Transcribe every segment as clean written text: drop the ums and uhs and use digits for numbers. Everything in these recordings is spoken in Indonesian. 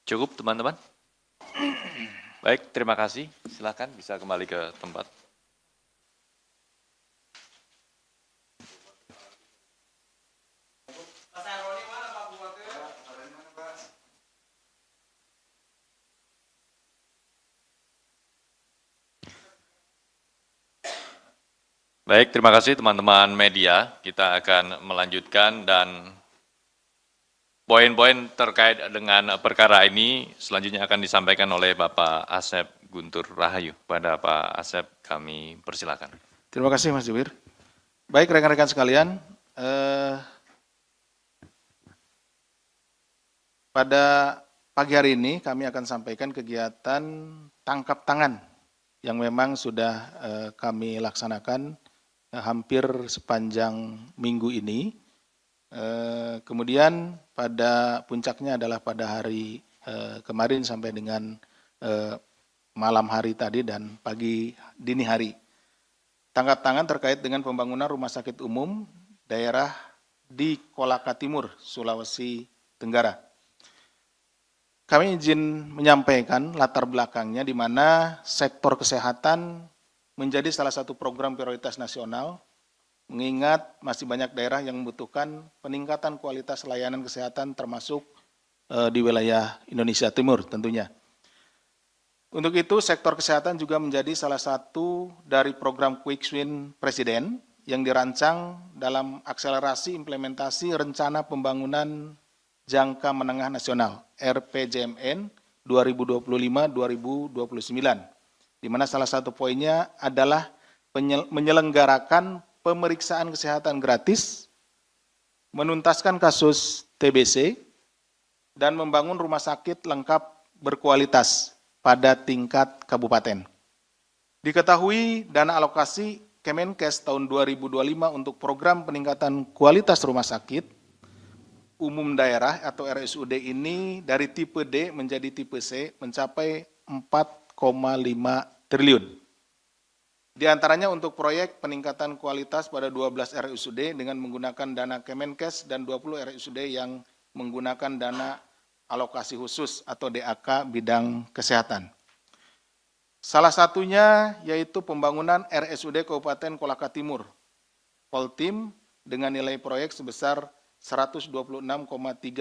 Cukup teman-teman? Baik, terima kasih. Silakan bisa kembali ke tempat. Baik, terima kasih teman-teman media. Kita akan melanjutkan dan poin-poin terkait dengan perkara ini selanjutnya akan disampaikan oleh Bapak Asep Guntur Rahayu. Pada Pak Asep kami persilakan. Terima kasih Mas Jubir. Baik rekan-rekan sekalian, pada pagi hari ini kami akan sampaikan kegiatan tangkap tangan yang memang sudah kami laksanakan hampir sepanjang minggu ini. Kemudian pada puncaknya adalah pada hari kemarin sampai dengan malam hari tadi dan pagi dini hari. Tangkap tangan terkait dengan pembangunan rumah sakit umum daerah di Kolaka Timur, Sulawesi Tenggara. Kami izin menyampaikan latar belakangnya di mana sektor kesehatan menjadi salah satu program prioritas nasional, mengingat masih banyak daerah yang membutuhkan peningkatan kualitas layanan kesehatan termasuk di wilayah Indonesia Timur tentunya. Untuk itu, sektor kesehatan juga menjadi salah satu dari program Quick Win Presiden yang dirancang dalam akselerasi implementasi Rencana Pembangunan Jangka Menengah Nasional RPJMN 2025-2029, di mana salah satu poinnya adalah menyelenggarakan pemeriksaan kesehatan gratis, menuntaskan kasus TBC, dan membangun rumah sakit lengkap berkualitas pada tingkat kabupaten. Diketahui dana alokasi Kemenkes tahun 2025 untuk program peningkatan kualitas rumah sakit umum daerah atau RSUD ini dari tipe D menjadi tipe C mencapai 4,5 triliun. Di antaranya untuk proyek peningkatan kualitas pada 12 RSUD dengan menggunakan dana Kemenkes dan 20 RSUD yang menggunakan dana alokasi khusus atau DAK bidang kesehatan. Salah satunya yaitu pembangunan RSUD Kabupaten Kolaka Timur, Koltim, dengan nilai proyek sebesar 126,3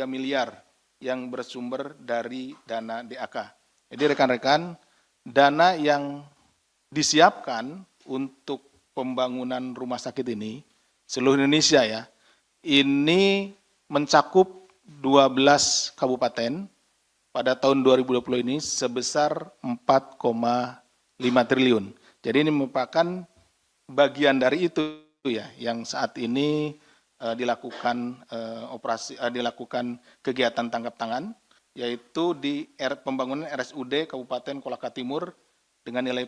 miliar yang bersumber dari dana DAK. Jadi rekan-rekan, dana yang disiapkan untuk pembangunan rumah sakit ini, seluruh Indonesia ya, ini mencakup 12 kabupaten pada tahun 2020 ini sebesar 4,5 triliun. Jadi ini merupakan bagian dari itu ya, yang saat ini dilakukan dilakukan kegiatan tangkap tangan, yaitu di pembangunan RSUD Kabupaten Kolaka Timur dengan nilai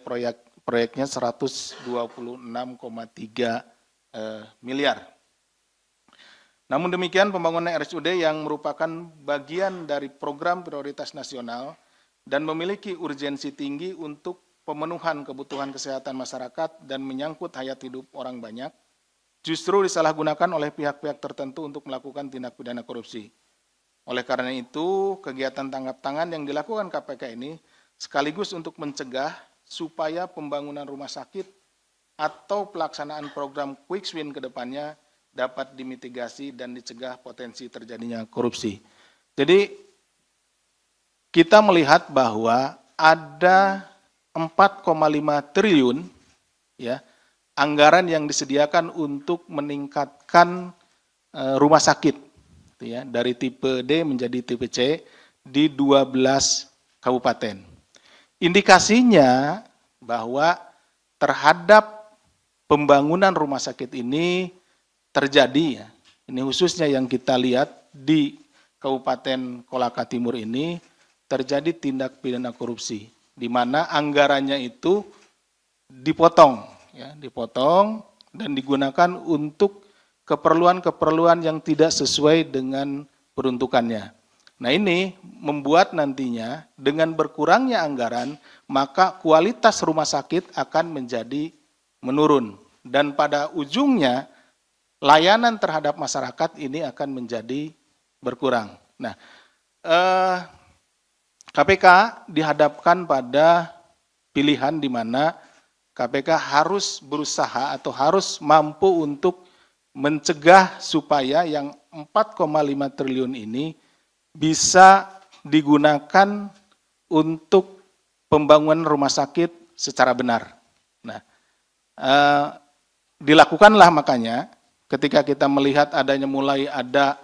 proyeknya 126,3 miliar. Namun demikian, pembangunan RSUD yang merupakan bagian dari program prioritas nasional dan memiliki urgensi tinggi untuk pemenuhan kebutuhan kesehatan masyarakat dan menyangkut hayat hidup orang banyak, justru disalahgunakan oleh pihak-pihak tertentu untuk melakukan tindak pidana korupsi. Oleh karena itu, kegiatan tangkap tangan yang dilakukan KPK ini sekaligus untuk mencegah supaya pembangunan rumah sakit atau pelaksanaan program Quick Win ke depannya dapat dimitigasi dan dicegah potensi terjadinya korupsi. Jadi, kita melihat bahwa ada 4,5 triliun ya, anggaran yang disediakan untuk meningkatkan rumah sakit ya, dari tipe D menjadi tipe C di 12 kabupaten. Indikasinya bahwa terhadap pembangunan rumah sakit ini terjadi ya, ini khususnya yang kita lihat di Kabupaten Kolaka Timur ini terjadi tindak pidana korupsi, di mana anggarannya itu dipotong dan digunakan untuk keperluan-keperluan yang tidak sesuai dengan peruntukannya. Nah ini membuat nantinya dengan berkurangnya anggaran, maka kualitas rumah sakit akan menjadi menurun. Dan pada ujungnya, layanan terhadap masyarakat ini akan menjadi berkurang. Nah, KPK dihadapkan pada pilihan di mana KPK harus berusaha atau harus mampu untuk mencegah supaya yang 4,5 triliun ini bisa digunakan untuk pembangunan rumah sakit secara benar. Nah, dilakukanlah makanya ketika kita melihat adanya mulai ada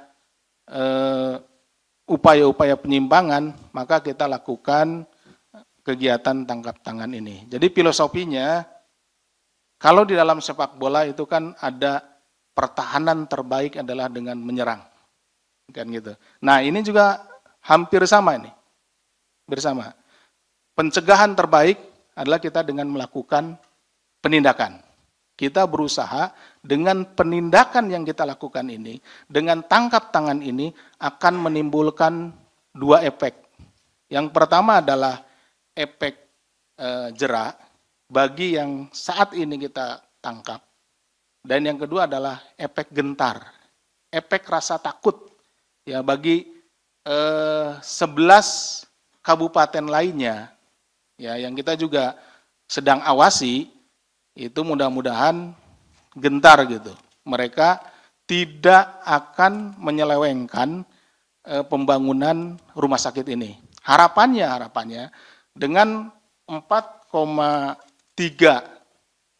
upaya-upaya penyimpangan, maka kita lakukan kegiatan tangkap tangan ini. Jadi filosofinya, kalau di dalam sepak bola itu kan ada pertahanan terbaik adalah dengan menyerang, kan gitu. Nah ini juga hampir sama ini, bersama. Pencegahan terbaik adalah kita dengan melakukan penindakan. Kita berusaha dengan penindakan yang kita lakukan ini, dengan tangkap tangan ini akan menimbulkan dua efek. Yang pertama adalah efek jera bagi yang saat ini kita tangkap. Dan yang kedua adalah efek gentar, efek rasa takut ya bagi 11 kabupaten lainnya ya yang kita juga sedang awasi, itu mudah-mudahan gentar gitu. Mereka tidak akan menyelewengkan pembangunan rumah sakit ini. Harapannya dengan 4,3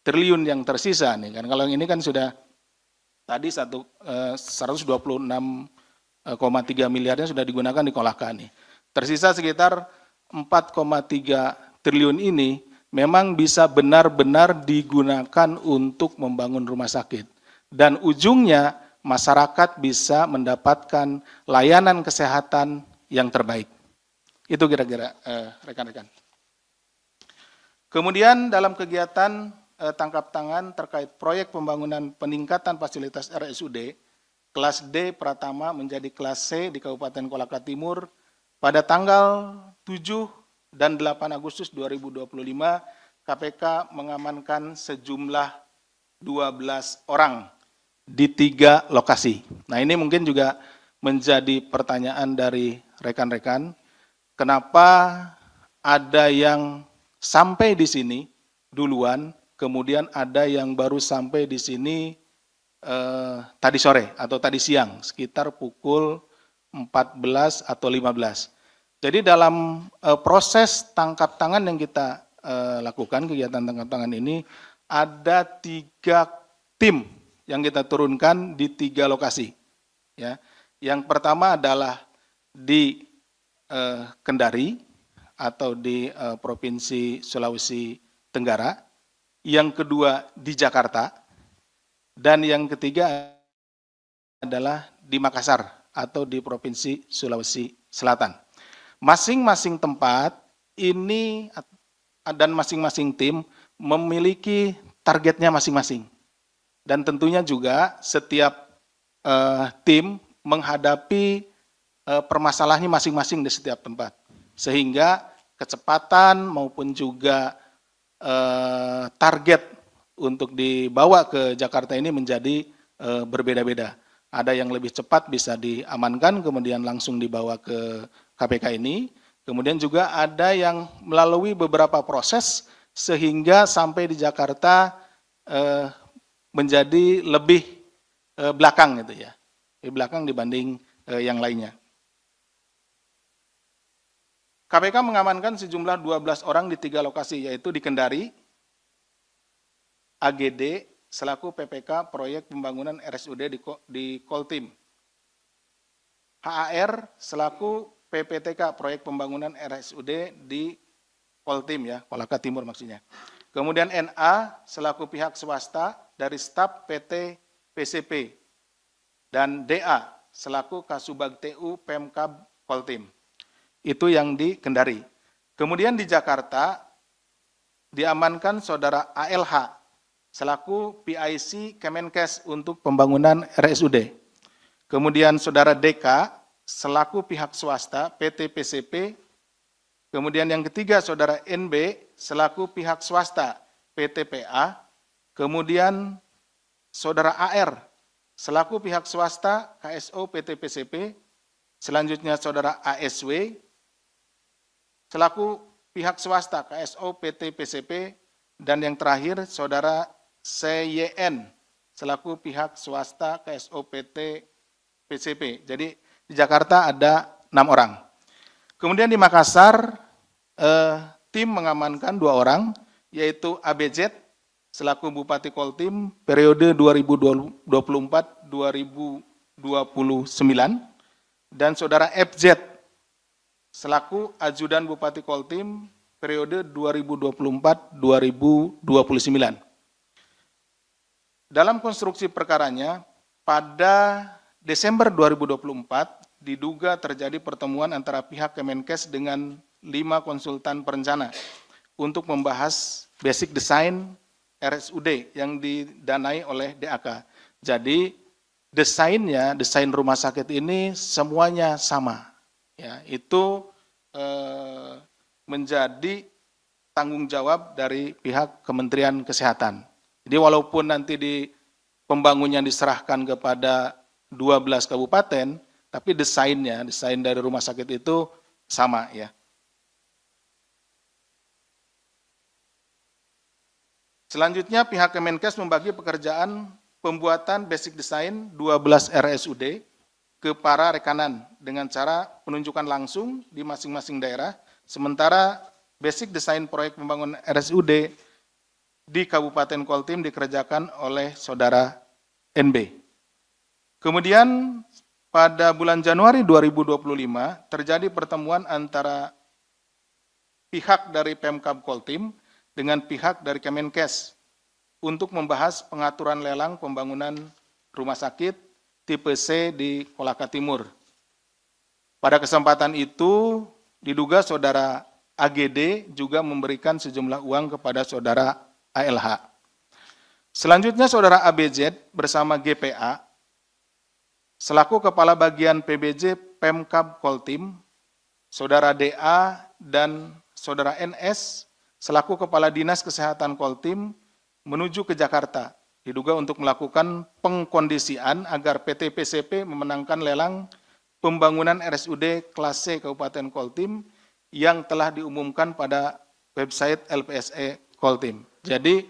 triliun yang tersisa nih kan, kalau yang ini kan sudah tadi 126,3 miliarnya sudah digunakan di Kolaka nih. Tersisa sekitar 4,3 triliun ini memang bisa benar-benar digunakan untuk membangun rumah sakit. Dan ujungnya masyarakat bisa mendapatkan layanan kesehatan yang terbaik. Itu kira-kira rekan-rekan. Kemudian dalam kegiatan tangkap tangan terkait proyek pembangunan peningkatan fasilitas RSUD, kelas D Pratama menjadi kelas C di Kabupaten Kolaka Timur pada tanggal 7 dan 8 Agustus 2025, KPK mengamankan sejumlah 12 orang di 3 lokasi. Nah ini mungkin juga menjadi pertanyaan dari rekan-rekan, kenapa ada yang sampai di sini duluan, kemudian ada yang baru sampai di sini tadi sore atau tadi siang, sekitar pukul 14 atau 15. Jadi dalam proses tangkap tangan yang kita lakukan, kegiatan tangkap tangan ini, ada 3 tim yang kita turunkan di 3 lokasi. Ya. Yang pertama adalah di Kendari atau di Provinsi Sulawesi Tenggara, yang kedua di Jakarta, dan yang ketiga adalah di Makassar atau di Provinsi Sulawesi Selatan. Masing-masing tempat ini dan masing-masing tim memiliki targetnya masing-masing. Dan tentunya juga setiap tim menghadapi permasalahannya masing-masing di setiap tempat. Sehingga kecepatan maupun juga target untuk dibawa ke Jakarta ini menjadi berbeda-beda. Ada yang lebih cepat bisa diamankan, kemudian langsung dibawa ke KPK ini. Kemudian juga ada yang melalui beberapa proses sehingga sampai di Jakarta menjadi lebih belakang gitu ya, lebih belakang dibanding yang lainnya. KPK mengamankan sejumlah 12 orang di 3 lokasi, yaitu di Kendari, AGD selaku PPK proyek pembangunan RSUD di Koltim, HAR selaku PPTK proyek pembangunan RSUD di Koltim ya, Kolaka Timur maksudnya. Kemudian NA selaku pihak swasta dari staf PT PCP dan DA selaku Kasubag TU Pemkab Koltim. Itu yang di Kendari. Kemudian di Jakarta diamankan saudara ALH selaku PIC Kemenkes untuk pembangunan RSUD. Kemudian saudara DK selaku pihak swasta PT PCP. Kemudian yang ketiga saudara NB selaku pihak swasta PT PA. Kemudian saudara AR selaku pihak swasta KSO PT PCP. Selanjutnya saudara ASW selaku pihak swasta KSO PT PCP, dan yang terakhir Saudara CYN selaku pihak swasta KSO PT PCP. Jadi di Jakarta ada 6 orang. Kemudian di Makassar tim mengamankan 2 orang, yaitu ABZ selaku Bupati Koltim periode 2024-2029 dan Saudara FZ selaku Ajudan Bupati Koltim periode 2024-2029. Dalam konstruksi perkaranya, pada Desember 2024 diduga terjadi pertemuan antara pihak Kemenkes dengan 5 konsultan perencana untuk membahas basic design RSUD yang didanai oleh DAK. Jadi desain rumah sakit ini semuanya sama. Ya, itu menjadi tanggung jawab dari pihak Kementerian Kesehatan. Jadi walaupun nanti pembangunnya diserahkan kepada 12 kabupaten, tapi desain dari rumah sakit itu sama ya. Selanjutnya pihak Kemenkes membagi pekerjaan pembuatan basic design 12 RSUD ke para rekanan dengan cara penunjukan langsung di masing-masing daerah, sementara basic design proyek pembangunan RSUD di Kabupaten Koltim dikerjakan oleh Saudara NB. Kemudian pada bulan Januari 2025 terjadi pertemuan antara pihak dari Pemkab Koltim dengan pihak dari Kemenkes untuk membahas pengaturan lelang pembangunan rumah sakit tipe C di Kolaka Timur. Pada kesempatan itu diduga Saudara AGD juga memberikan sejumlah uang kepada Saudara ALH. Selanjutnya Saudara ABZ bersama GPA selaku Kepala Bagian PBJ Pemkab Koltim, Saudara DA dan Saudara NS selaku Kepala Dinas Kesehatan Koltim menuju ke Jakarta, diduga untuk melakukan pengkondisian agar PT PCP memenangkan lelang pembangunan RSUD kelas C Kabupaten Koltim yang telah diumumkan pada website LPSE Koltim. Jadi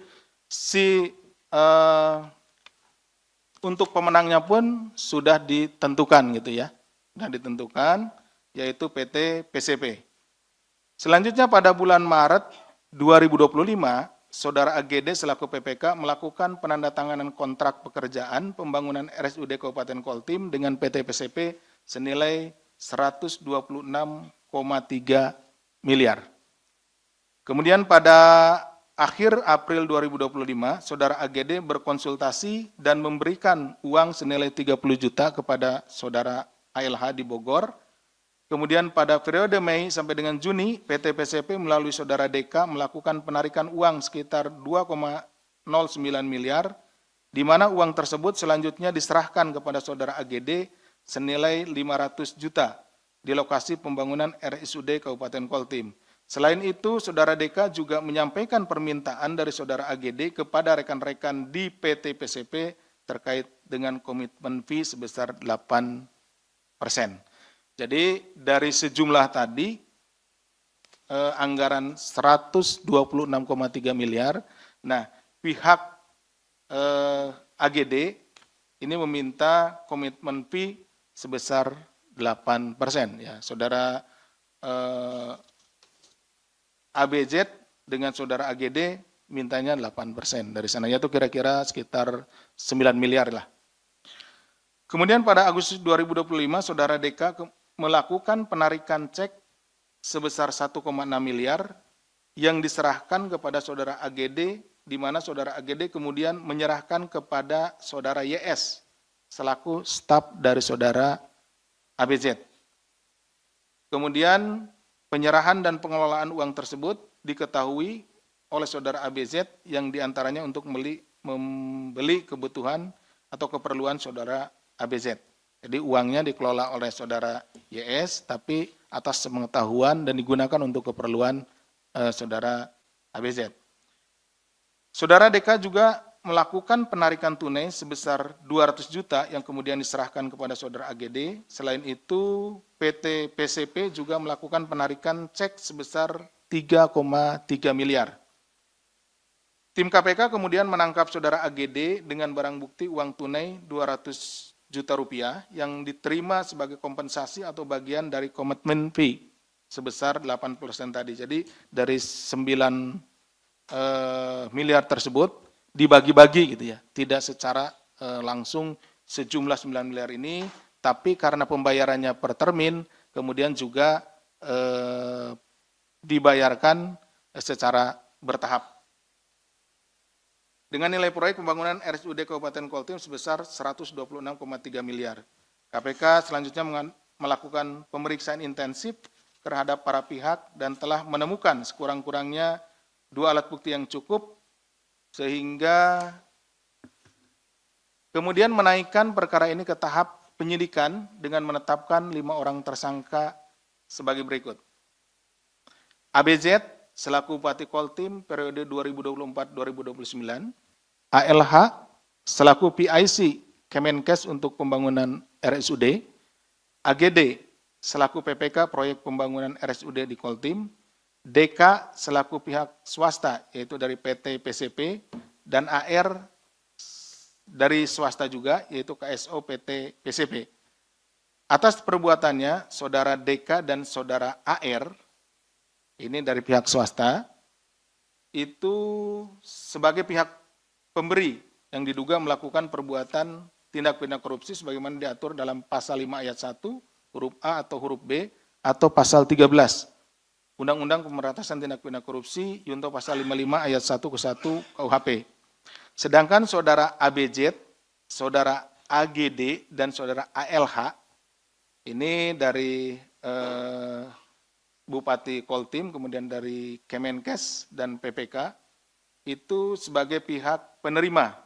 untuk pemenangnya pun sudah ditentukan gitu ya, sudah ditentukan yaitu PT PCP. Selanjutnya pada bulan Maret 2025, Saudara AGD selaku PPK melakukan penandatanganan kontrak pekerjaan pembangunan RSUD Kabupaten Koltim dengan PT PCP senilai 126,3 miliar. Kemudian pada akhir April 2025, Saudara AGD berkonsultasi dan memberikan uang senilai 30 juta kepada Saudara ALH di Bogor. Kemudian pada periode Mei sampai dengan Juni, PT PCP melalui Saudara DK melakukan penarikan uang sekitar 2,09 miliar, di mana uang tersebut selanjutnya diserahkan kepada Saudara AGD senilai 500 juta di lokasi pembangunan RSUD Kabupaten Koltim. Selain itu, Saudara DK juga menyampaikan permintaan dari Saudara AGD kepada rekan-rekan di PT PCP terkait dengan komitmen fee sebesar 8%. Jadi dari sejumlah tadi anggaran 126,3 miliar. Nah, pihak AGD ini meminta komitmen fee sebesar 8%. Ya, Saudara ABZ dengan Saudara AGD mintanya 8%. Dari sananya itu kira-kira sekitar 9 miliar lah. Kemudian pada Agustus 2025, Saudara DK melakukan penarikan cek sebesar 1,6 miliar yang diserahkan kepada Saudara AGD, di mana Saudara AGD kemudian menyerahkan kepada Saudara YS selaku staf dari Saudara ABZ. Kemudian penyerahan dan pengelolaan uang tersebut diketahui oleh Saudara ABZ yang diantaranya untuk membeli kebutuhan atau keperluan Saudara ABZ. Jadi uangnya dikelola oleh Saudara YS, tapi atas pengetahuan dan digunakan untuk keperluan Saudara ABZ. Saudara DK juga melakukan penarikan tunai sebesar 200 juta yang kemudian diserahkan kepada saudara AGD. Selain itu, PT PCP juga melakukan penarikan cek sebesar 3,3 miliar. Tim KPK kemudian menangkap saudara AGD dengan barang bukti uang tunai 200 juta rupiah yang diterima sebagai kompensasi atau bagian dari komitmen fee sebesar 8% tadi. Jadi dari 9 miliar tersebut dibagi-bagi gitu ya, tidak secara langsung sejumlah 9 miliar ini, tapi karena pembayarannya per termin, kemudian juga dibayarkan secara bertahap. Dengan nilai proyek pembangunan RSUD Kabupaten Koltim sebesar 126,3 miliar. KPK selanjutnya melakukan pemeriksaan intensif terhadap para pihak dan telah menemukan sekurang-kurangnya 2 alat bukti yang cukup sehingga kemudian menaikkan perkara ini ke tahap penyidikan dengan menetapkan 5 orang tersangka sebagai berikut. ABZ selaku Bupati Koltim periode 2024-2029, ALH selaku PIC Kemenkes untuk pembangunan RSUD, AGD selaku PPK proyek pembangunan RSUD di Koltim, DK selaku pihak swasta yaitu dari PT PCP, dan AR dari swasta juga yaitu KSO PT PCP. Atas perbuatannya saudara DK dan saudara AR ini dari pihak swasta itu sebagai pihak pemberi yang diduga melakukan perbuatan tindak pidana korupsi sebagaimana diatur dalam pasal 5 ayat 1 huruf A atau huruf B atau pasal 13 Undang-Undang Pemberantasan Tindak Pidana Korupsi Yunto pasal 55 ayat 1 ke 1 KUHP. Sedangkan saudara ABZ, saudara AGD, dan saudara ALH ini dari Bupati Koltim, kemudian dari Kemenkes dan PPK, itu sebagai pihak penerima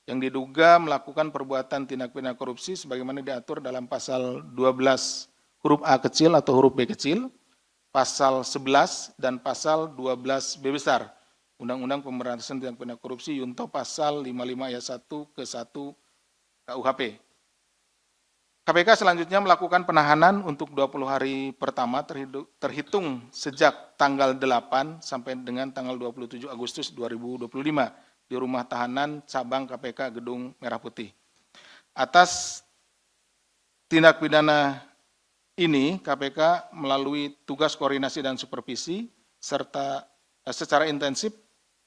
yang diduga melakukan perbuatan tindak pidana korupsi sebagaimana diatur dalam pasal 12 huruf A kecil atau huruf B kecil, pasal 11 dan pasal 12B besar, Undang-Undang Pemberantasan Tindak Pidana Korupsi Yunto pasal 55 ayat 1 ke 1 KUHP. KPK selanjutnya melakukan penahanan untuk 20 hari pertama terhitung sejak tanggal 8 sampai dengan tanggal 27 Agustus 2025 di rumah tahanan cabang KPK Gedung Merah Putih. Atas tindak pidana ini KPK melalui tugas koordinasi dan supervisi serta secara intensif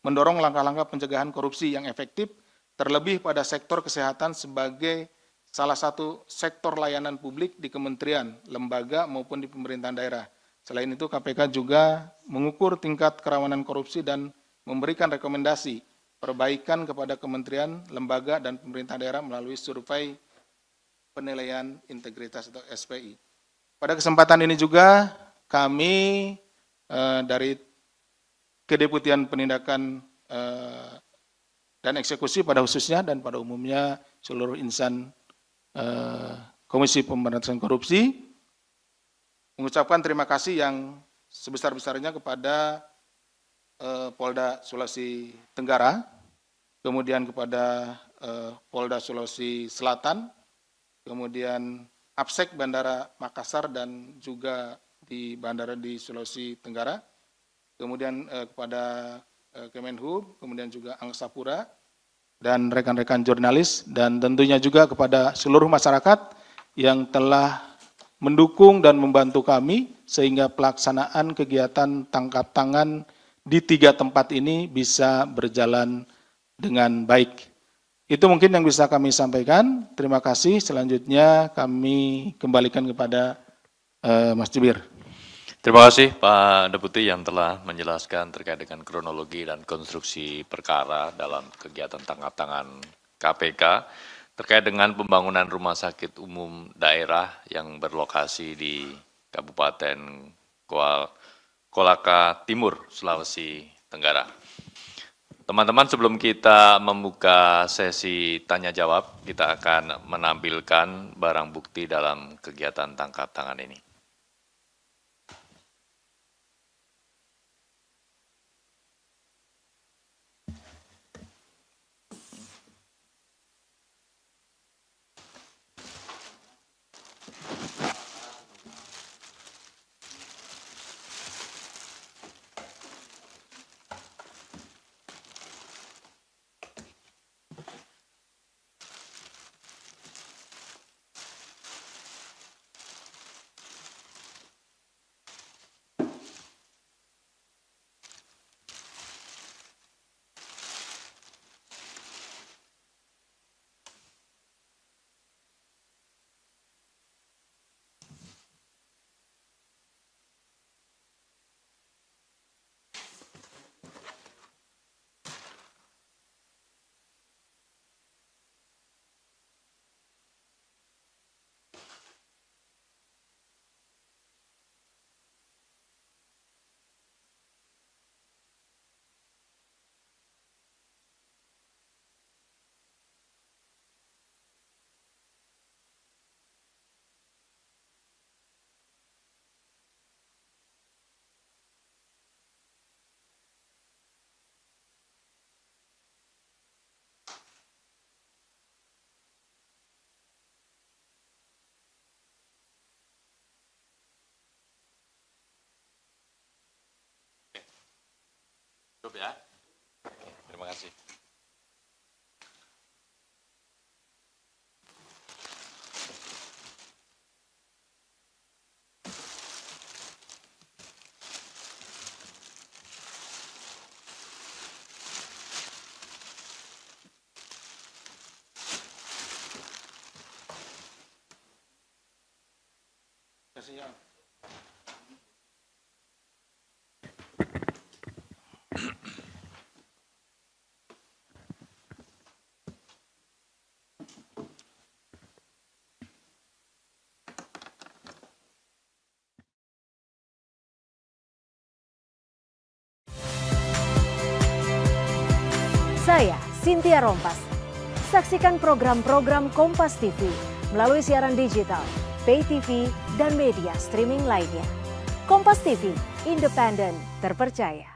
mendorong langkah-langkah pencegahan korupsi yang efektif terlebih pada sektor kesehatan sebagai salah satu sektor layanan publik di kementerian, lembaga maupun di pemerintahan daerah. Selain itu KPK juga mengukur tingkat kerawanan korupsi dan memberikan rekomendasi perbaikan kepada kementerian, lembaga dan pemerintah daerah melalui survei penilaian integritas atau SPI. Pada kesempatan ini juga kami dari Kedeputian Penindakan dan Eksekusi pada khususnya dan pada umumnya seluruh insan Komisi Pemberantasan Korupsi mengucapkan terima kasih yang sebesar-besarnya kepada Polda Sulawesi Tenggara, kemudian kepada Polda Sulawesi Selatan, kemudian Apsek Bandara Makassar dan juga di bandara di Sulawesi Tenggara, kemudian kepada Kemenhub, kemudian juga Angkasa Pura, dan rekan-rekan jurnalis, dan tentunya juga kepada seluruh masyarakat yang telah mendukung dan membantu kami sehingga pelaksanaan kegiatan tangkap tangan di 3 tempat ini bisa berjalan dengan baik. Itu mungkin yang bisa kami sampaikan. Terima kasih. Selanjutnya kami kembalikan kepada Mas Jubir. Terima kasih Pak Deputi yang telah menjelaskan terkait dengan kronologi dan konstruksi perkara dalam kegiatan tangkap tangan KPK terkait dengan pembangunan rumah sakit umum daerah yang berlokasi di Kabupaten Kolaka Timur, Sulawesi Tenggara. Teman-teman, sebelum kita membuka sesi tanya jawab, kita akan menampilkan barang bukti dalam kegiatan tangkap tangan ini. Cukup ya. Terima kasih. Saya Cynthia Rompas. Saksikan program-program Kompas TV melalui siaran digital, pay TV, dan media streaming lainnya. Kompas TV, independen, terpercaya.